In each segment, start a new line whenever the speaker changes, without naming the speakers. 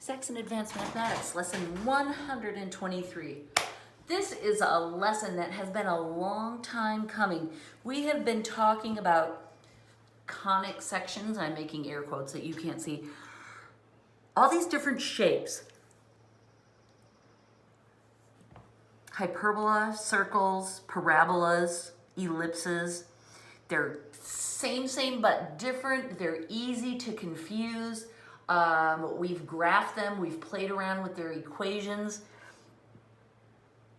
Saxon Advanced Mathematics, lesson 123. This is a lesson that has been a long time coming. We have been talking about conic sections. I'm making air quotes that you can't see. All these different shapes. Hyperbola, circles, parabolas, ellipses. They're same, but different. They're easy to confuse. We've graphed them, we've played around with their equations,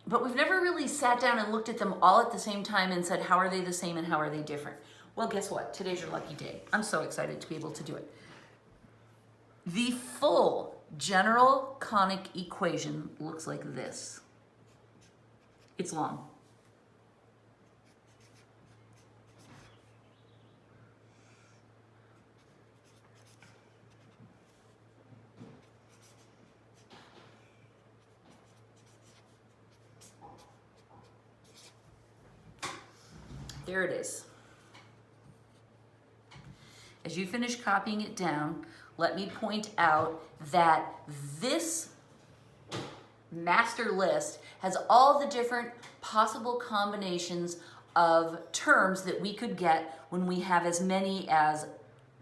but we've never really sat down and looked at them all at the same time and said, how are they the same and how are they different? Well, guess what? Today's your lucky day. I'm so excited to be able to do it. The full general conic equation looks like this. It's long. There it is. As you finish copying it down, let me point out that this master list has all the different possible combinations of terms that we could get when we have as many as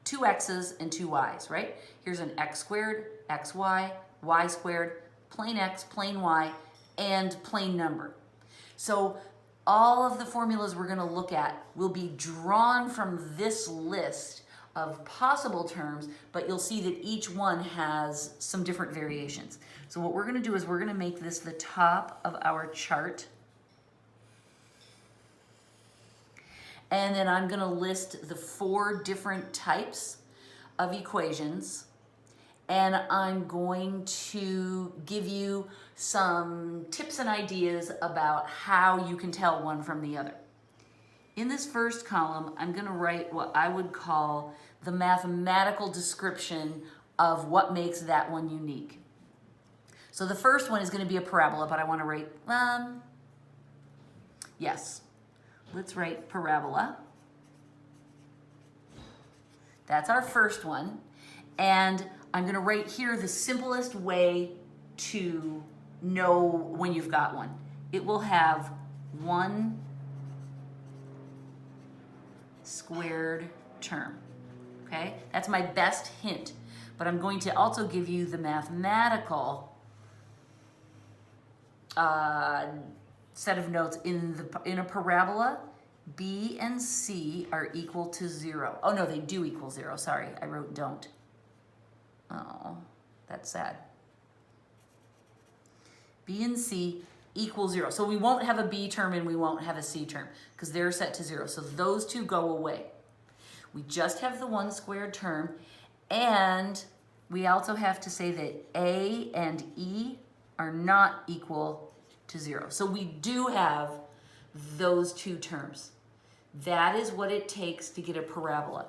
two x's and two y's, right? Here's an x squared, xy, y squared, plain x, plain y, and plain number. So all of the formulas we're going to look at will be drawn from this list of possible terms, but you'll see that each one has some different variations. So what we're going to do is we're going to make this the top of our chart. And then I'm going to list the 4 different types of equations. And I'm going to give you some tips and ideas about how you can tell one from the other. In this first column, I'm going to write what I would call the mathematical description of what makes that one unique. So the first one is going to be a parabola, but I want to write, let's write parabola. That's our first one. And I'm going to write here the simplest way to know when you've got one. It will have one squared term. Okay? That's my best hint. But I'm going to also give you the mathematical set of notes. In a parabola, B and C are equal to 0. Oh no, they do equal 0. Sorry, I wrote don't. Oh, that's sad. B and C equal 0. So we won't have a B term and we won't have a C term because they're set to 0. So those two go away. We just have the one squared term, and we also have to say that A and E are not equal to 0. So we do have those two terms. That is what it takes to get a parabola.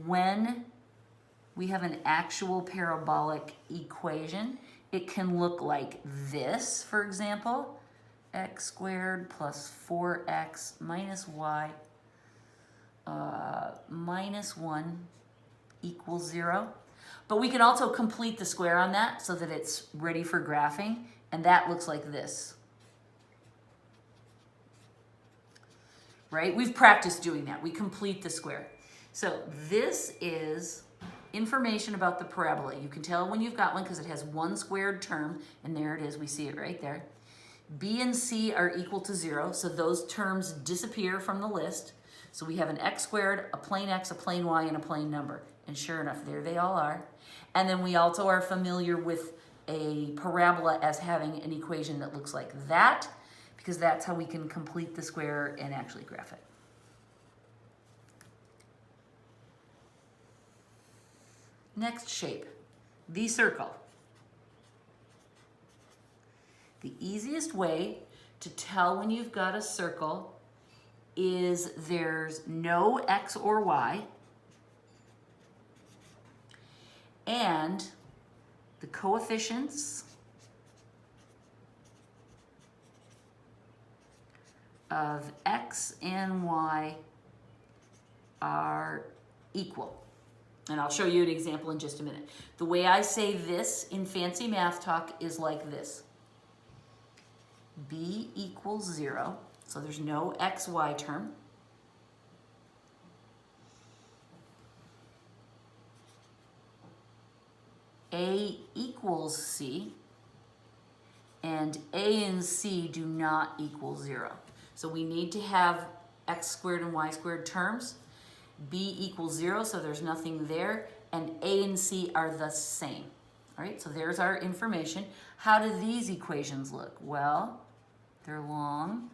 When we have an actual parabolic equation, it can look like this, for example, x squared plus 4x minus y minus 1 equals 0. But we can also complete the square on that so that it's ready for graphing, and that looks like this. Right? We've practiced doing that. We complete the square. So this is information about the parabola. You can tell when you've got one because it has one squared term, and there it is. We see it right there. B and C are equal to 0, so those terms disappear from the list. So we have an x squared, a plain x, a plain y, and a plain number. And sure enough, there they all are. And then we also are familiar with a parabola as having an equation that looks like that, because that's how we can complete the square and actually graph it. Next shape, the circle. The easiest way to tell when you've got a circle is there's no x or y, and the coefficients of x and y are equal. And I'll show you an example in just a minute. The way I say this in fancy math talk is like this. B equals 0, so there's no xy term. A equals C, and A and C do not equal 0. So we need to have x squared and y squared terms. B equals 0, so there's nothing there, and A and C are the same. All right, so there's our information. How do these equations look? Well, they're long.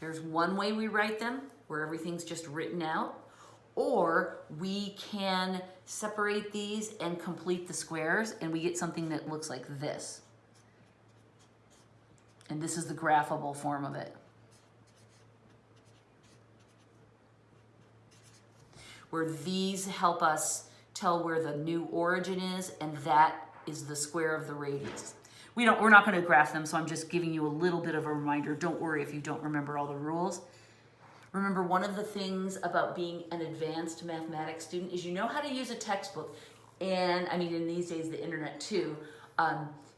There's one way we write them, where everything's just written out, or we can separate these and complete the squares, and we get something that looks like this. And this is the graphable form of it, where these help us tell where the new origin is, and that is the square of the radius. We're not going to graph them, so I'm just giving you a little bit of a reminder. Don't worry if you don't remember all the rules. Remember, one of the things about being an advanced mathematics student is you know how to use a textbook, and I mean in these days the internet too.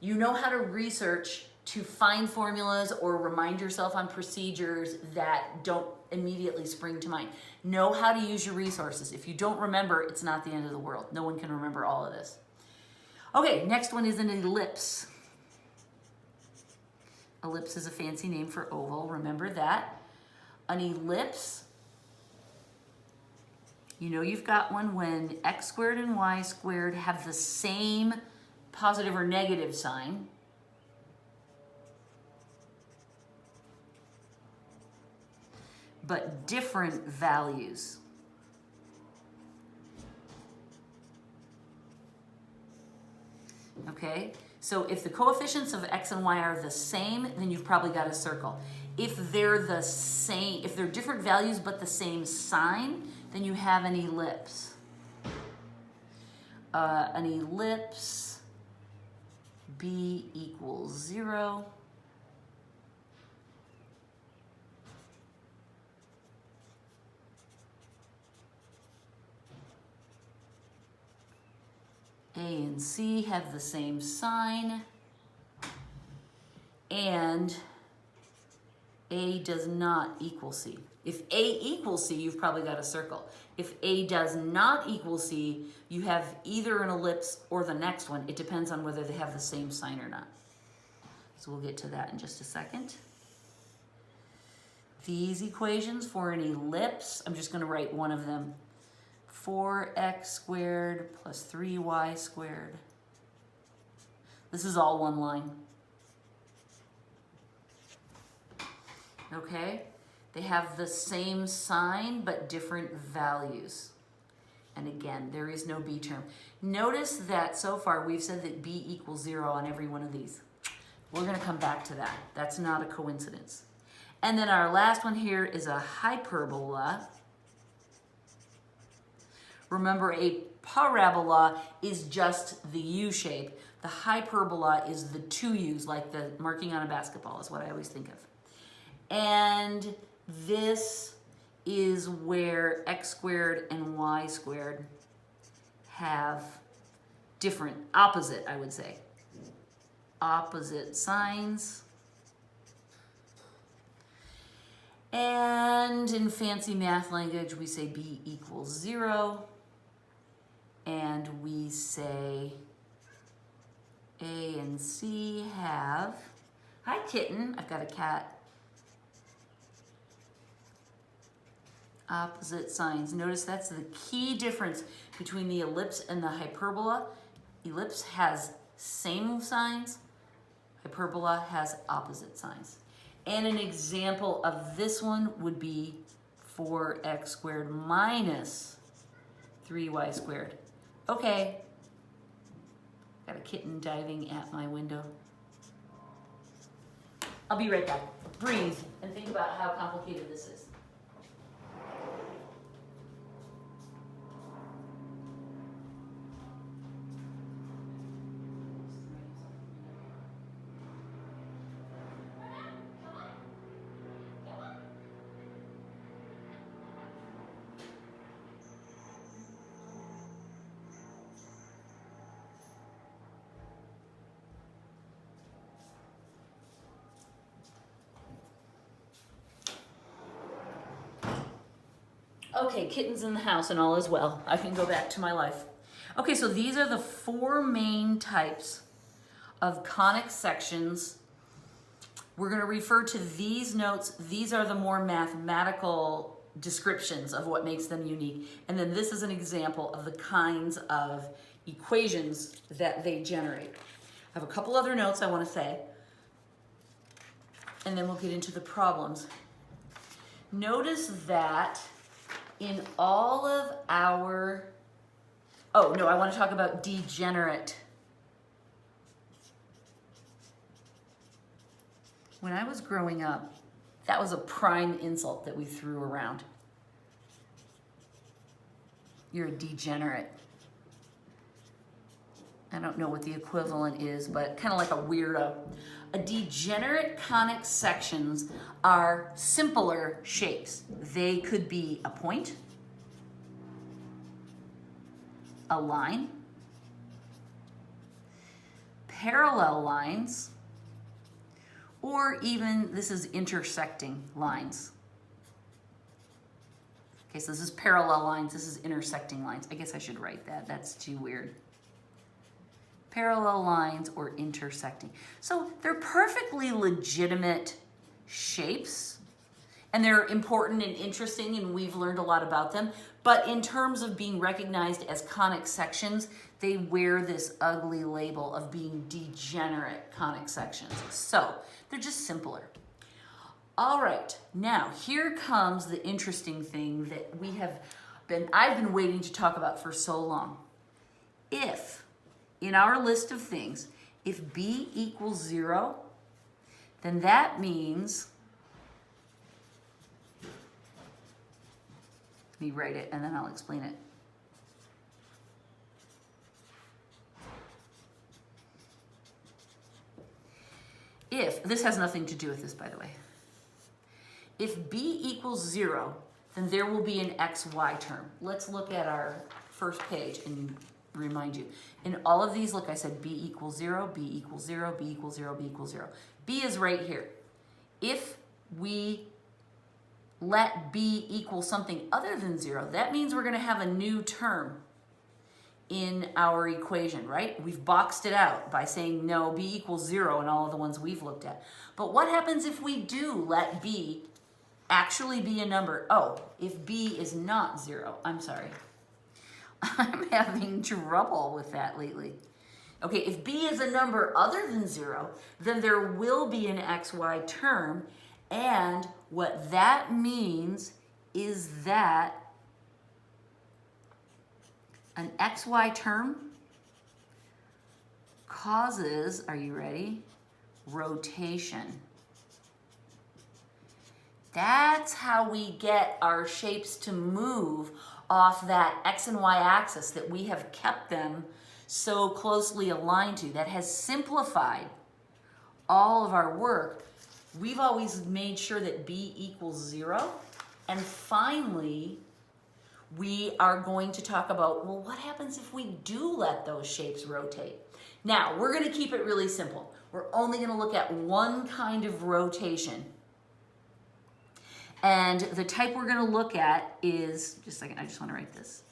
You know how to research to find formulas or remind yourself on procedures that don't immediately spring to mind. Know how to use your resources. If you don't remember, it's not the end of the world. No one can remember all of this. Okay, next one is an ellipse. Ellipse is a fancy name for oval, remember that. An ellipse, you know you've got one when x squared and y squared have the same positive or negative sign. But different values. Okay? So if the coefficients of x and y are the same, then you've probably got a circle. If they're the same, if they're different values but the same sign, then you have an ellipse. An ellipse, b equals 0. A and C have the same sign, and A does not equal C. If A equals C, you've probably got a circle. If A does not equal C, you have either an ellipse or the next one. It depends on whether they have the same sign or not. So we'll get to that in just a second. These equations for an ellipse, I'm just going to write one of them. 4x squared plus 3y squared. This is all one line. Okay? They have the same sign but different values. And again, there is no b term. Notice that so far we've said that b equals 0 on every one of these. We're going to come back to that. That's not a coincidence. And then our last one here is a hyperbola. Remember, a parabola is just the U shape. The hyperbola is the two U's, like the marking on a basketball is what I always think of. And this is where x squared and y squared have different, opposite, I would say, opposite signs. And in fancy math language, we say b equals 0. And we say A and C have, hi kitten, I've got a cat, opposite signs. Notice that's the key difference between the ellipse and the hyperbola. Ellipse has same signs, hyperbola has opposite signs. And an example of this one would be 4x squared minus 3y squared. Okay, got a kitten diving at my window. I'll be right back. Breathe and think about how complicated this is. Okay, kittens in the house and all is well. I can go back to my life. Okay, so these are the four main types of conic sections. We're going to refer to these notes. These are the more mathematical descriptions of what makes them unique. And then this is an example of the kinds of equations that they generate. I have a couple other notes I want to say, and then we'll get into the problems. Notice that in all of our, oh no, I want to talk about degenerate. When I was growing up, that was a prime insult that we threw around. You're a degenerate. I don't know what the equivalent is, but kind of like a weirdo. A degenerate conic sections are simpler shapes. They could be a point, a line, parallel lines, or even this is intersecting lines. Okay, so this is parallel lines, this is intersecting lines. I guess I should write that, that's too weird. Parallel lines or intersecting. So they're perfectly legitimate shapes, and they're important and interesting, and we've learned a lot about them. But in terms of being recognized as conic sections, they wear this ugly label of being degenerate conic sections. So they're just simpler. All right, now here comes the interesting thing that I've been waiting to talk about for so long. If, in our list of things, if b equals 0, then that means, let me write it and then I'll explain it. If, this has nothing to do with this, by the way. If b equals 0, then there will be an xy term. Let's look at our first page and remind you. In all of these, look, I said b equals 0, b equals 0, b equals 0, b equals 0. B is right here. If we let b equal something other than 0, that means we're going to have a new term in our equation, right? We've boxed it out by saying no, b equals 0 in all of the ones we've looked at. But what happens if we do let b actually be a number? Oh, if b is not 0, I'm sorry. I'm having trouble with that lately. Okay, if b is a number other than 0, then there will be an xy term, and what that means is that an xy term causes, are you ready? Rotation. That's how we get our shapes to move off that x and y axis that we have kept them so closely aligned to, that has simplified all of our work. We've always made sure that b equals 0, and finally we are going to talk about, well, what happens if we do let those shapes rotate? Now, we're going to keep it really simple. We're only going to look at one kind of rotation. And the type we're going to look at is, just a second, I just want to write this.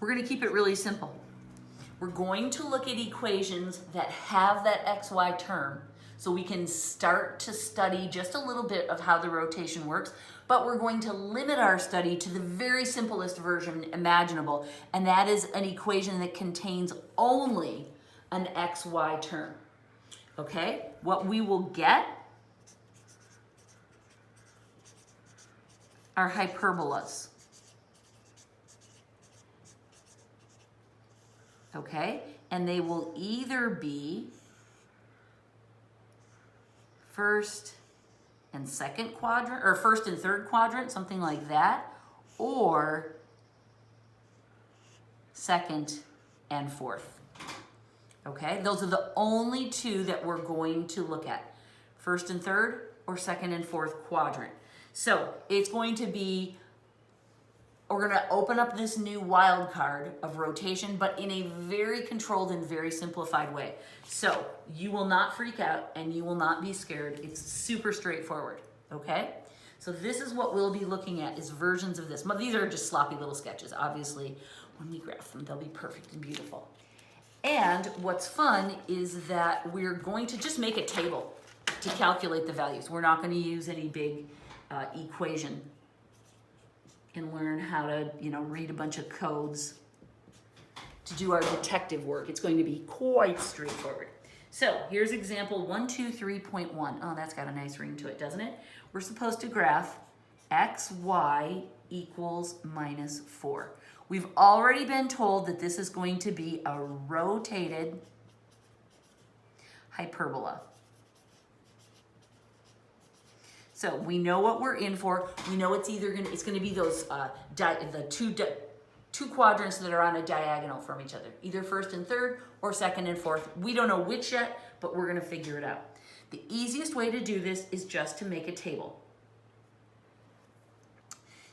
We're going to keep it really simple. We're going to look at equations that have that xy term so we can start to study just a little bit of how the rotation works, but we're going to limit our study to the very simplest version imaginable, and that is an equation that contains only an xy term. Okay? What we will get are hyperbolas. Okay, and they will either be first and second quadrant, or first and third quadrant, something like that, or second and fourth. Okay, those are the only two that we're going to look at. First and third or second and fourth quadrant. So it's going to be, we're going to open up this new wild card of rotation, but in a very controlled and very simplified way. So you will not freak out and you will not be scared. It's super straightforward, okay? So this is what we'll be looking at, is versions of this. These are just sloppy little sketches. Obviously, when we graph them, they'll be perfect and beautiful. And what's fun is that we're going to just make a table to calculate the values. We're not going to use any big equation and learn how to, read a bunch of codes to do our detective work. It's going to be quite straightforward. So here's example 123.1. Oh, that's got a nice ring to it, doesn't it? We're supposed to graph x, y equals minus 4. We've already been told that this is going to be a rotated hyperbola. So we know what we're in for. We know it's either it's going to be those the two quadrants that are on a diagonal from each other, either first and third or second and fourth. We don't know which yet, but we're going to figure it out. The easiest way to do this is just to make a table.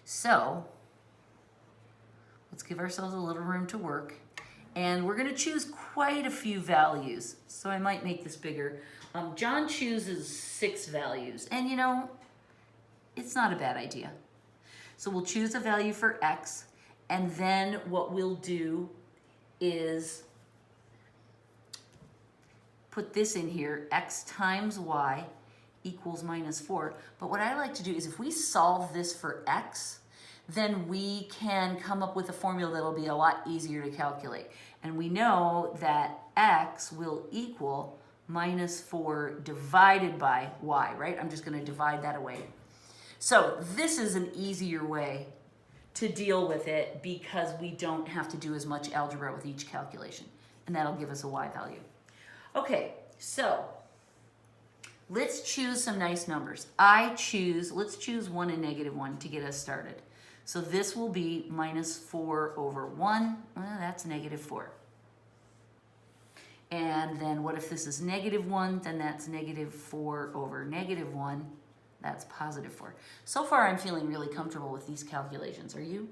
So let's give ourselves a little room to work. And we're going to choose quite a few values. So I might make this bigger. John chooses 6 values. And it's not a bad idea. So we'll choose a value for x. And then what we'll do is put this in here, x times y equals minus 4. But what I like to do is if we solve this for x, then we can come up with a formula that'll be a lot easier to calculate. And we know that x will equal minus 4 divided by y, right? I'm just going to divide that away. So this is an easier way to deal with it because we don't have to do as much algebra with each calculation. And that'll give us a y value. Okay, so let's choose some nice numbers. Let's choose 1 and negative 1 to get us started. So this will be minus 4 over 1. Well, that's negative 4. And then what if this is negative 1? Then that's negative 4 over negative 1. That's positive 4. So far, I'm feeling really comfortable with these calculations. Are you?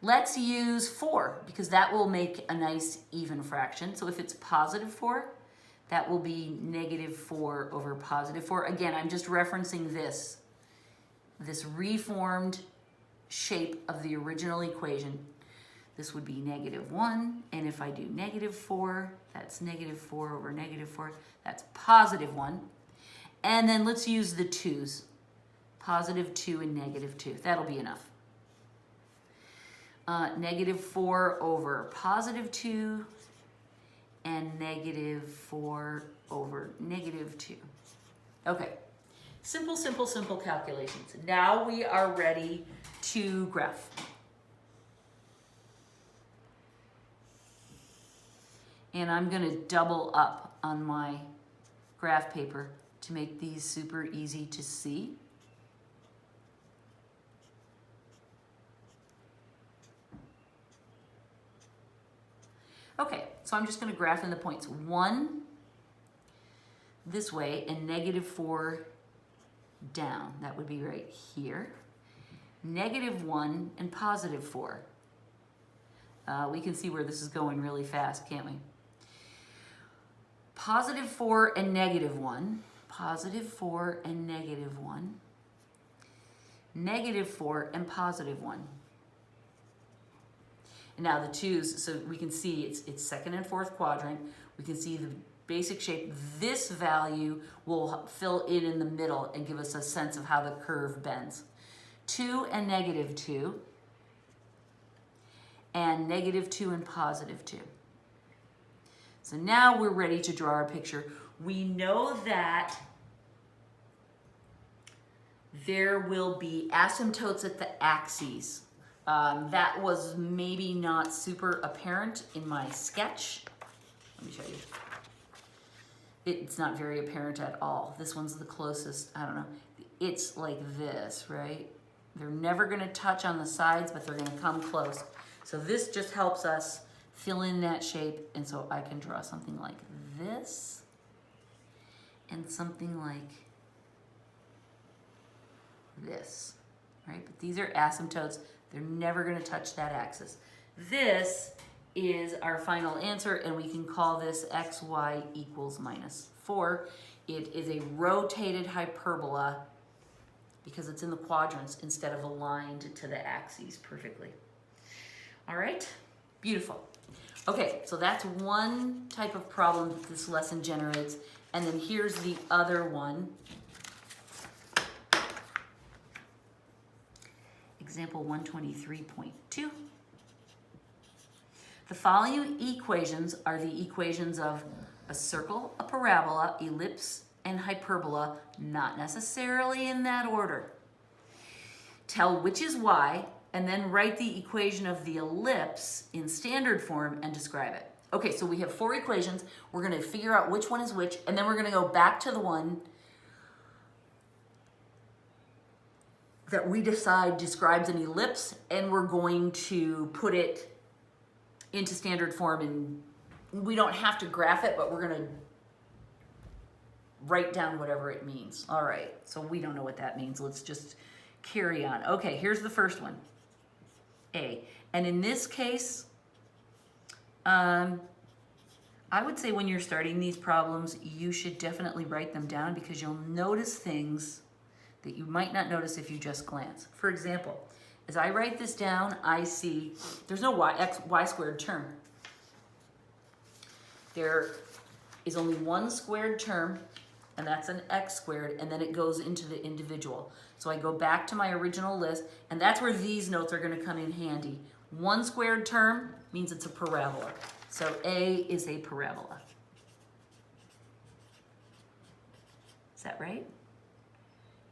Let's use 4 because that will make a nice even fraction. So if it's positive 4, that will be negative 4 over positive 4. Again, I'm just referencing this reformed shape of the original equation. This would be negative 1, and if I do negative 4, that's negative 4 over negative 4. That's positive 1. And then let's use the 2's. Positive 2 and negative 2. That'll be enough. Negative 4 over positive 2 and negative 4 over negative 2. Okay. Simple, simple, simple calculations. Now we are ready to graph. And I'm going to double up on my graph paper to make these super easy to see. Okay, so I'm just going to graph in the points. 1 this way and negative 4 down. That would be right here. Negative 1 and positive 4. We can see where this is going really fast, can't we? Positive 4 and negative 1. Positive 4 and negative 1. Negative 4 and positive 1. And now the 2's, so we can see it's second and fourth quadrant. We can see the basic shape. This value will fill in the middle and give us a sense of how the curve bends. 2 and negative 2. And negative 2 and positive 2. So now we're ready to draw our picture. We know that there will be asymptotes at the axes. That was maybe not super apparent in my sketch. Let me show you. It's not very apparent at all. This one's the closest, I don't know. It's like this, right? They're never going to touch on the sides, but they're going to come close. So this just helps us fill in that shape, and so I can draw something like this and something like this, right? But these are asymptotes. They're never going to touch that axis. This is our final answer, and we can call this xy equals -4. It is a rotated hyperbola because it's in the quadrants instead of aligned to the axes perfectly. All right, beautiful. Okay, so that's one type of problem that this lesson generates, and then here's the other one. Example 123.2. The following equations are the equations of a circle, a parabola, ellipse, and hyperbola, not necessarily in that order. Tell which is y, and then write the equation of the ellipse in standard form and describe it. Okay, so we have 4 equations. We're going to figure out which one is which, and then we're going to go back to the one that we decide describes an ellipse, and we're going to put it into standard form, and we don't have to graph it, but we're going to write down whatever it means. All right, so we don't know what that means. Let's just carry on. Okay, here's the first one, A. And in this case, I would say when you're starting these problems, you should definitely write them down because you'll notice things that you might not notice if you just glance. For example, as I write this down, I see there's no y squared term. There is only one squared term, and that's an x squared, and then it goes into the individual. So I go back to my original list, and that's where these notes are going to come in handy. One squared term means it's a parabola. So A is a parabola. Is that right?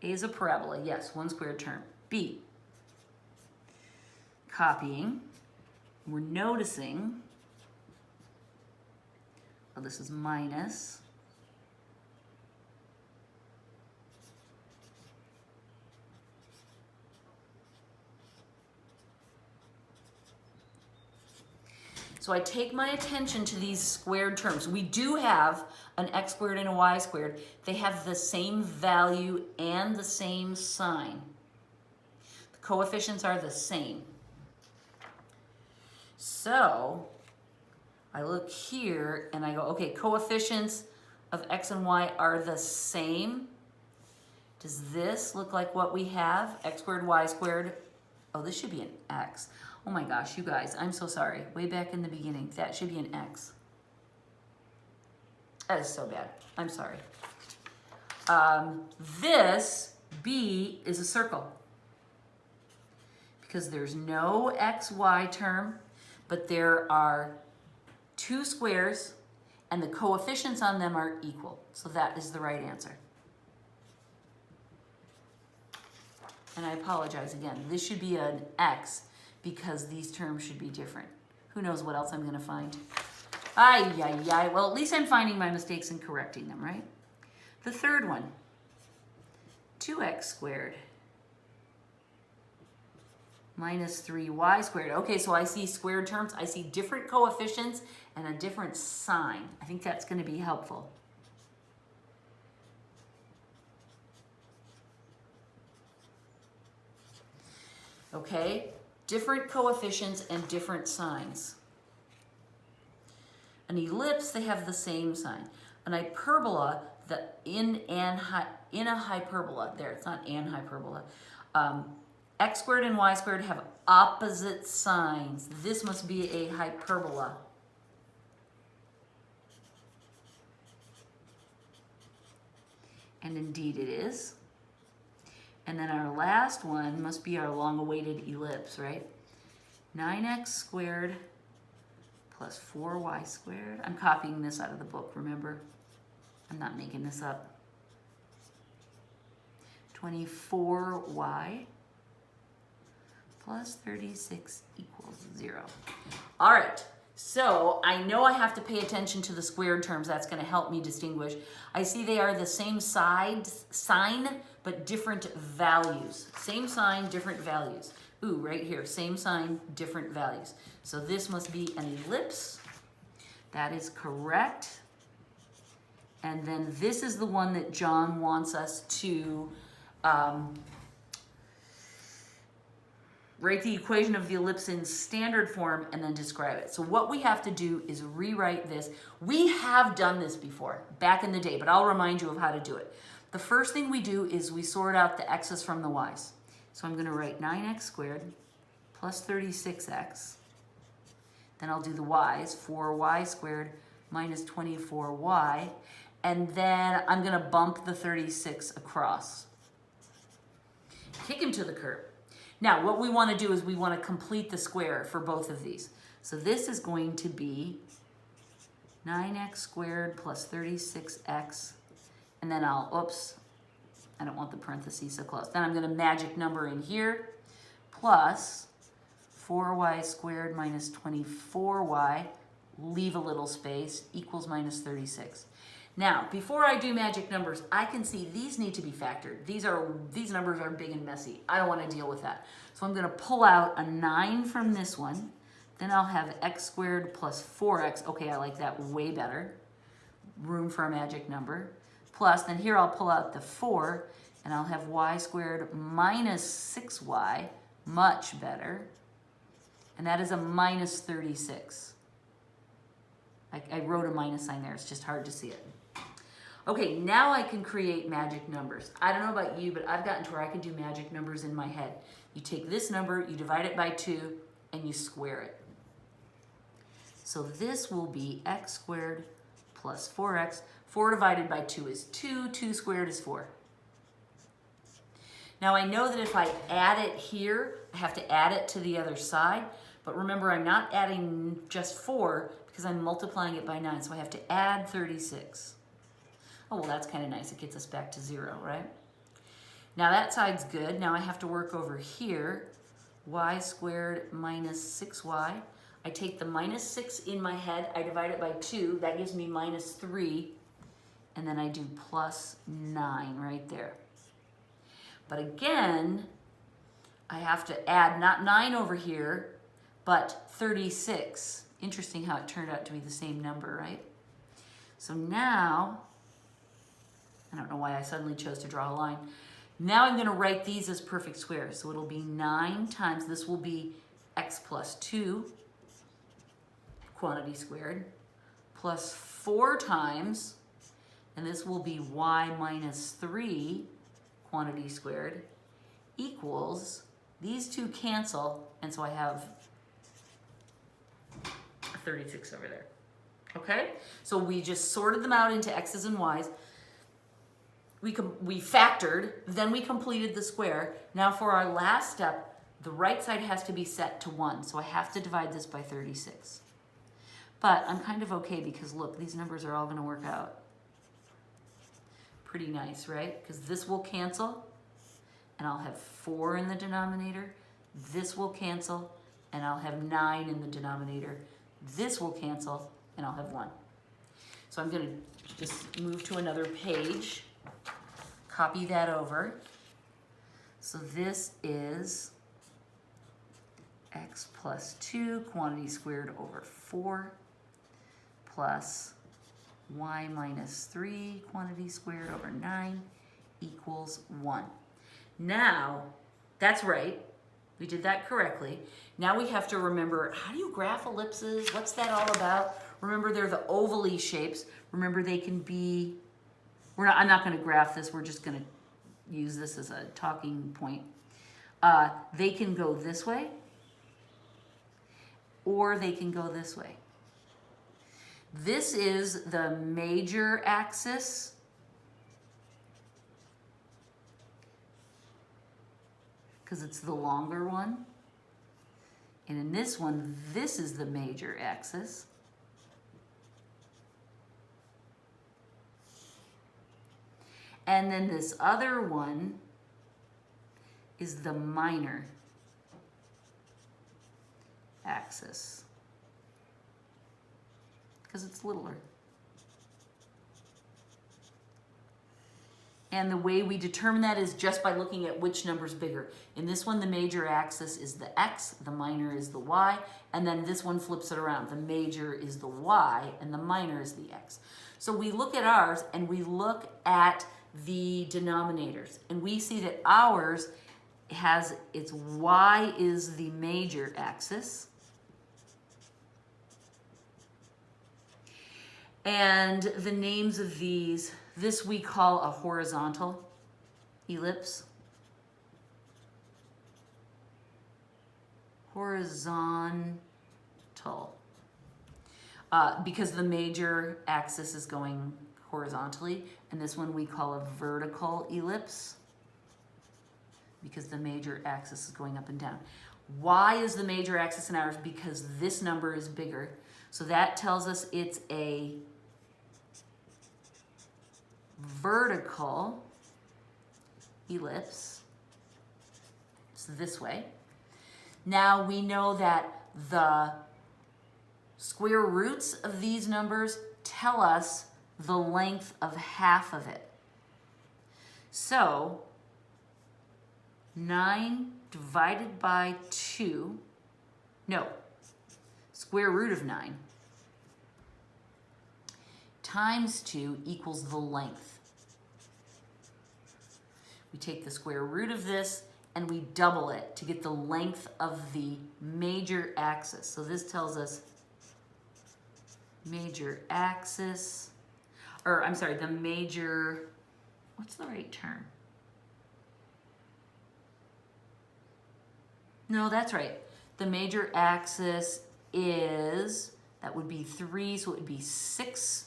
A is a parabola, yes, one squared term. B, copying, we're noticing, well, this is minus, so I take my attention to these squared terms. We do have an x squared and a y squared. They have the same value and the same sign. The coefficients are the same. So I look here and I go, okay, coefficients of x and y are the same. Does this look like what we have? X squared, y squared. Oh, this should be an x. Oh my gosh, you guys, I'm so sorry. Way back in the beginning, that should be an x. That is so bad. I'm sorry. This, B, is a circle. Because there's no xy term, but there are 2 squares, and the coefficients on them are equal. So that is the right answer. And I apologize again. This should be an x because these terms should be different. Who knows what else I'm going to find? Well, at least I'm finding my mistakes and correcting them, right? The third one, 2x squared minus 3y squared. Okay, so I see squared terms. I see different coefficients and a different sign. I think that's going to be helpful. Okay, different coefficients and different signs. An ellipse, they have the same sign. An hyperbola, in a hyperbola, there, it's not an hyperbola, x squared and y squared have opposite signs. This must be a hyperbola. And indeed it is. And then our last one must be our long-awaited ellipse, right? 9x squared plus 4y squared. I'm copying this out of the book, remember? I'm not making this up. 24y plus 36 equals 0. All right, So I know I have to pay attention to the squared terms. That's going to help me distinguish. I see they are the same sign, but different values. Same sign, different values. Ooh, right here, same sign, different values. So this must be an ellipse. That is correct. And then this is the one that John wants us to write the equation of the ellipse in standard form and then describe it. So what we have to do is rewrite this. We have done this before, back in the day, but I'll remind you of how to do it. The first thing we do is we sort out the x's from the y's. So I'm going to write 9x squared plus 36x. Then I'll do the y's, 4y squared minus 24y. And then I'm going to bump the 36 across. Kick him to the curb. Now, what we want to do is we want to complete the square for both of these. So this is going to be 9x squared plus 36x. And then I don't want the parentheses so close. Then I'm going to magic number in here, plus 4y squared minus 24y, leave a little space, equals minus 36. Now, before I do magic numbers, I can see these need to be factored. These numbers are big and messy. I don't want to deal with that. So I'm going to pull out a 9 from this one. Then I'll have x squared plus 4x. Okay, I like that way better. Room for a magic number. Plus, then here I'll pull out the 4, and I'll have y squared minus 6y, much better. And that is a minus 36. I wrote a minus sign there. It's just hard to see it. Okay, now I can create magic numbers. I don't know about you, but I've gotten to where I can do magic numbers in my head. You take this number, you divide it by 2, and you square it. So this will be x squared plus 4x. 4 divided by 2 is 2. 2 squared is 4. Now I know that if I add it here, I have to add it to the other side. But remember, I'm not adding just 4 because I'm multiplying it by 9. So I have to add 36. Oh, well, that's kind of nice. It gets us back to 0, right? Now that side's good. Now I have to work over here. Y squared minus 6y. I take the minus 6 in my head. I divide it by 2. That gives me minus 3. And then I do plus 9 right there. But again, I have to add not 9 over here, but 36. Interesting how it turned out to be the same number, right? So now, I don't know why I suddenly chose to draw a line. Now I'm going to write these as perfect squares. So it'll be 9 times, this will be x plus 2, quantity squared, plus 4 times, and this will be y minus 3, quantity squared, equals, these two cancel, and so I have 36 over there. Okay? So we just sorted them out into x's and y's. We factored, then we completed the square. Now for our last step, the right side has to be set to 1, so I have to divide this by 36. But I'm kind of okay because look, these numbers are all going to work out. Pretty nice, right? Because this will cancel, and I'll have 4 in the denominator. This will cancel, and I'll have 9 in the denominator. This will cancel, and I'll have 1. So I'm going to just move to another page. Copy that over. So this is x plus 2 quantity squared over 4 plus y minus 3 quantity squared over 9 equals 1. Now, that's right. We did that correctly. Now we have to remember, how do you graph ellipses? What's that all about? Remember, they're the oval-y shapes. Remember, they can be... I'm not going to graph this. We're just going to use this as a talking point. They can go this way, or they can go this way. This is the major axis. Because it's the longer one. And in this one, this is the major axis. And then this other one is the minor axis. because it's littler. And the way we determine that is just by looking at which number's bigger. In this one, the major axis is the x, the minor is the y, and then this one flips it around. The major is the y, and the minor is the x. So we look at ours, and we look at the denominators, and we see that ours has its y is the major axis, and the names of these, this we call a horizontal ellipse. Horizontal. Because the major axis is going horizontally, and this one we call a vertical ellipse because the major axis is going up and down. Why is the major axis in ours? Because this number is bigger. So that tells us it's a vertical ellipse. It's this way. Now we know that the square roots of these numbers tell us the length of half of it. So 9 divided by 2, no, square root of 9 times 2 equals the length. We take the square root of this and we double it to get the length of the major axis. So this tells us major axis, or I'm sorry, the major, what's the right term? No, that's right. The major axis is, that would be 3, so it would be 6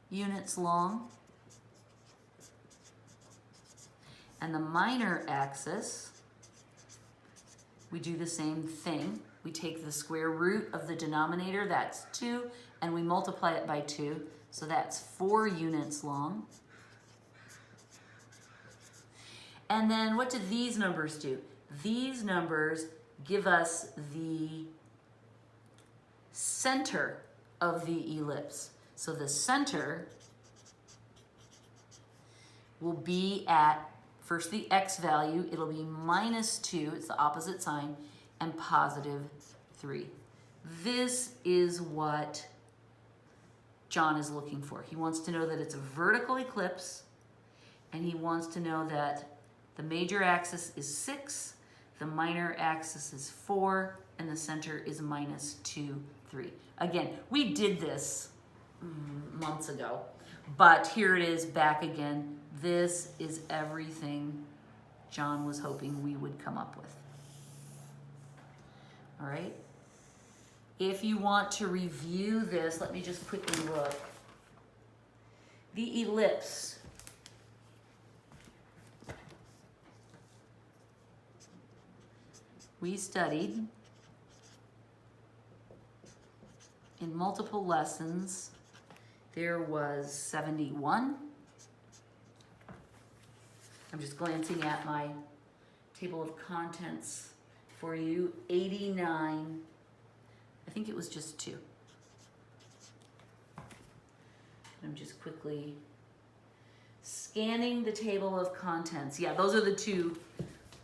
units long. And the minor axis, we do the same thing. We take the square root of the denominator, that's 2, and we multiply it by 2, so that's 4 units long. And then what do these numbers do? These numbers give us the center of the ellipse. So the center will be at, first the x value, it'll be -2, it's the opposite sign, and +3. This is what John is looking for. He wants to know that it's a vertical ellipse, and he wants to know that the major axis is 6, the minor axis is 4, and the center is -2, 3. Again, we did this months ago, but here it is back again. This is everything John was hoping we would come up with. All right? If you want to review this, let me just quickly look. The ellipse. We studied in multiple lessons. There was 71. I'm just glancing at my table of contents for you. 89. I think it was just 2. I'm just quickly scanning the table of contents. Yeah, those are the 2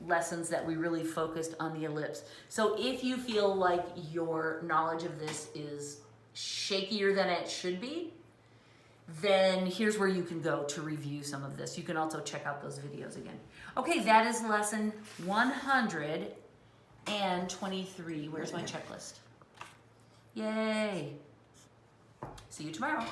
lessons that we really focused on the ellipse. So if you feel like your knowledge of this is shakier than it should be, then here's where you can go to review some of this. You can also check out those videos again. Okay, that is lesson 123. Where's my checklist? Yay! See you tomorrow.